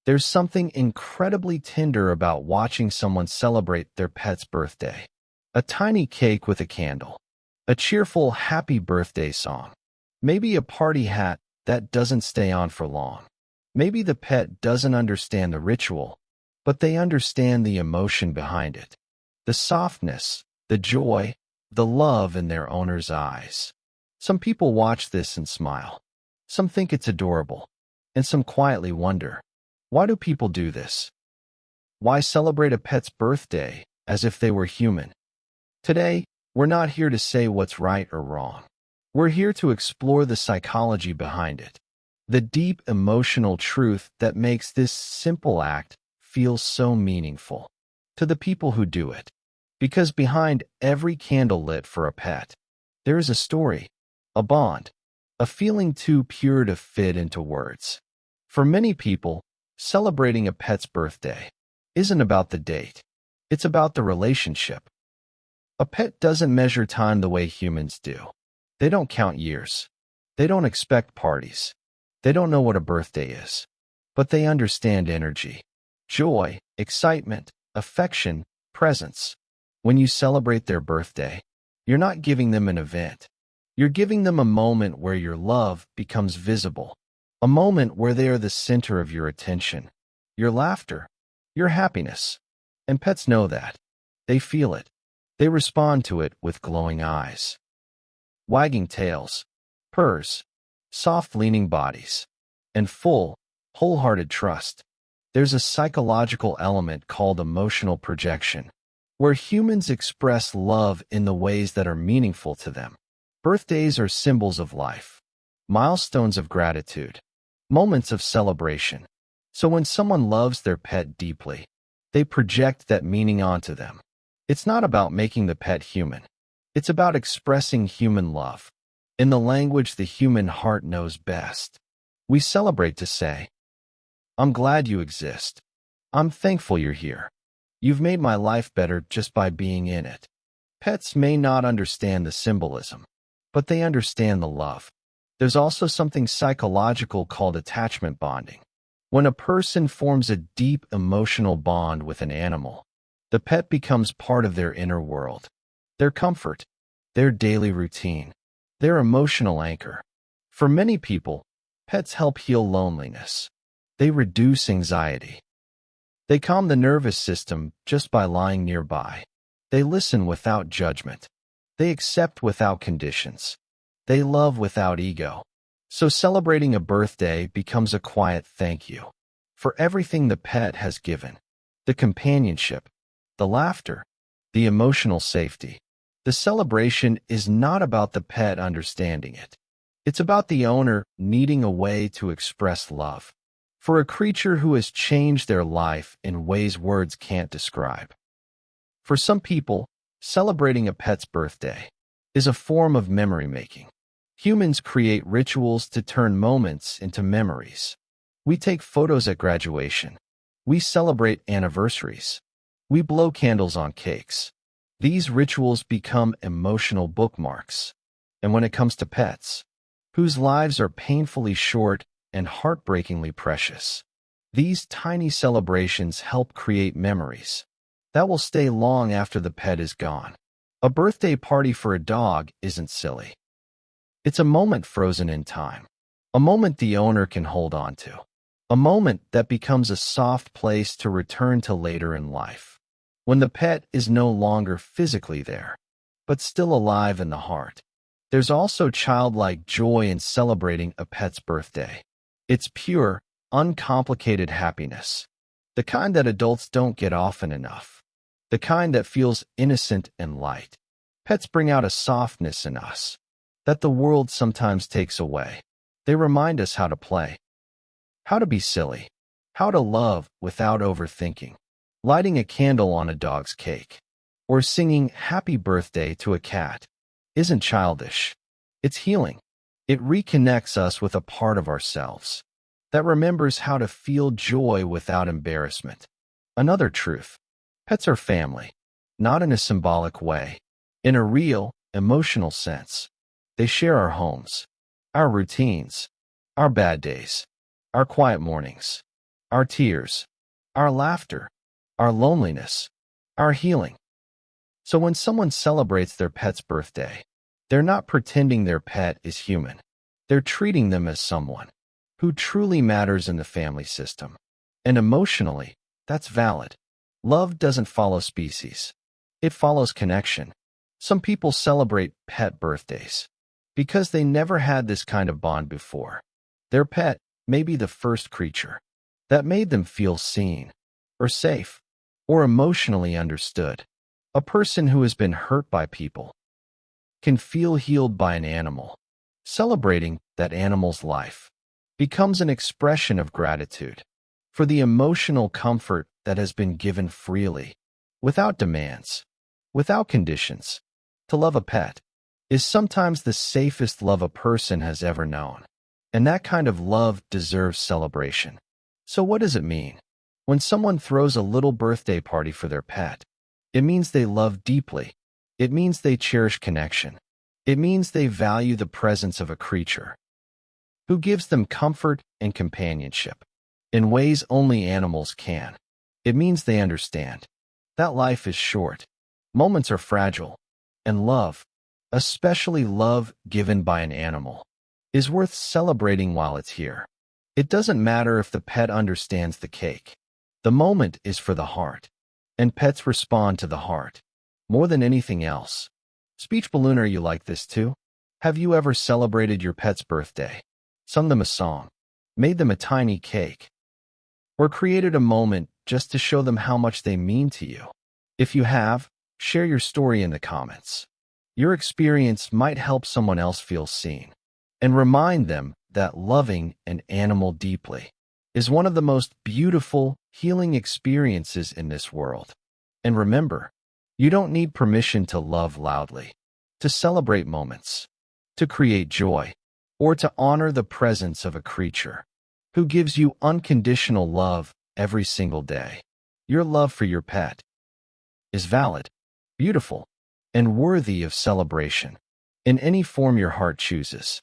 There's something incredibly tender about watching someone celebrate their pet's birthday. A tiny cake with a candle, a cheerful happy birthday song, maybe a party hat that doesn't stay on for long. Maybe the pet doesn't understand the ritual, but they understand the emotion behind it. The softness, the joy, the love in their owner's eyes. Some people watch this and smile. Some think it's adorable, and some quietly wonder, why do people do this? Why celebrate a pet's birthday as if they were human? Today, we're not here to say what's right or wrong. We're here to explore the psychology behind it, the deep emotional truth that makes this simple act feel so meaningful to the people who do it. Because behind every candle lit for a pet, there is a story, a bond, a feeling too pure to fit into words. For many people, celebrating a pet's birthday isn't about the date. It's about the relationship. A pet doesn't measure time the way humans do. They don't count years. They don't expect parties. They don't know what a birthday is. But they understand energy, joy, excitement, affection, presence. When you celebrate their birthday, you're not giving them an event. You're giving them a moment where your love becomes visible, a moment where they are the center of your attention, your laughter, your happiness. And pets know that. They feel it. They respond to it with glowing eyes, wagging tails, purrs, soft leaning bodies, and full, wholehearted trust. There's a psychological element called emotional projection, where humans express love in the ways that are meaningful to them. Birthdays are symbols of life, milestones of gratitude, moments of celebration. So when someone loves their pet deeply, they project that meaning onto them. It's not about making the pet human. It's about expressing human love in the language the human heart knows best. We celebrate to say, I'm glad you exist. I'm thankful you're here. You've made my life better just by being in it. Pets may not understand the symbolism, but they understand the love. There's also something psychological called attachment bonding. When a person forms a deep emotional bond with an animal, the pet becomes part of their inner world, their comfort, their daily routine, their emotional anchor. For many people, pets help heal loneliness. They reduce anxiety. They calm the nervous system just by lying nearby. They listen without judgment. They accept without conditions. They love without ego. So celebrating a birthday becomes a quiet thank you for everything the pet has given, the companionship, the laughter, the emotional safety. The celebration is not about the pet understanding it. It's about the owner needing a way to express love for a creature who has changed their life in ways words can't describe. For some people, celebrating a pet's birthday is a form of memory making. Humans create rituals to turn moments into memories. We take photos at graduation. We celebrate anniversaries. We blow candles on cakes. These rituals become emotional bookmarks. And when it comes to pets, whose lives are painfully short and heartbreakingly precious, these tiny celebrations help create memories that will stay long after the pet is gone. A birthday party for a dog isn't silly. It's a moment frozen in time, a moment the owner can hold on to, a moment that becomes a soft place to return to later in life, when the pet is no longer physically there, but still alive in the heart. There's also childlike joy in celebrating a pet's birthday. It's pure, uncomplicated happiness, the kind that adults don't get often enough, the kind that feels innocent and light. Pets bring out a softness in us that the world sometimes takes away. They remind us how to play, how to be silly, how to love without overthinking. Lighting a candle on a dog's cake, or singing happy birthday to a cat isn't childish. It's healing. It reconnects us with a part of ourselves that remembers how to feel joy without embarrassment. Another truth: pets are family, not in a symbolic way, in a real, emotional sense. They share our homes, our routines, our bad days, our quiet mornings, our tears, our laughter, our loneliness, our healing. So when someone celebrates their pet's birthday, they're not pretending their pet is human. They're treating them as someone who truly matters in the family system. And emotionally, that's valid. Love doesn't follow species. It follows connection. Some people celebrate pet birthdays because they never had this kind of bond before. Their pet may be the first creature that made them feel seen, or safe, or emotionally understood. A person who has been hurt by people can feel healed by an animal. Celebrating that animal's life becomes an expression of gratitude for the emotional comfort that has been given freely, without demands, without conditions. To love a pet is sometimes the safest love a person has ever known, and that kind of love deserves celebration. So what does it mean when someone throws a little birthday party for their pet? It means they love deeply. It means they cherish connection. It means they value the presence of a creature who gives them comfort and companionship in ways only animals can. It means they understand that life is short, moments are fragile, and love, especially love given by an animal, is worth celebrating while it's here. It doesn't matter if the pet understands the cake. The moment is for the heart, and pets respond to the heart more than anything else. Speech ballooner, you like this too? Have you ever celebrated your pet's birthday, sung them a song, made them a tiny cake, or created a moment just to show them how much they mean to you? If you have, share your story in the comments. Your experience might help someone else feel seen, and remind them that loving an animal deeply is one of the most beautiful, healing experiences in this world. And remember, you don't need permission to love loudly, to celebrate moments, to create joy, or to honor the presence of a creature who gives you unconditional love every single day. Your love for your pet is valid, beautiful, and worthy of celebration in any form your heart chooses.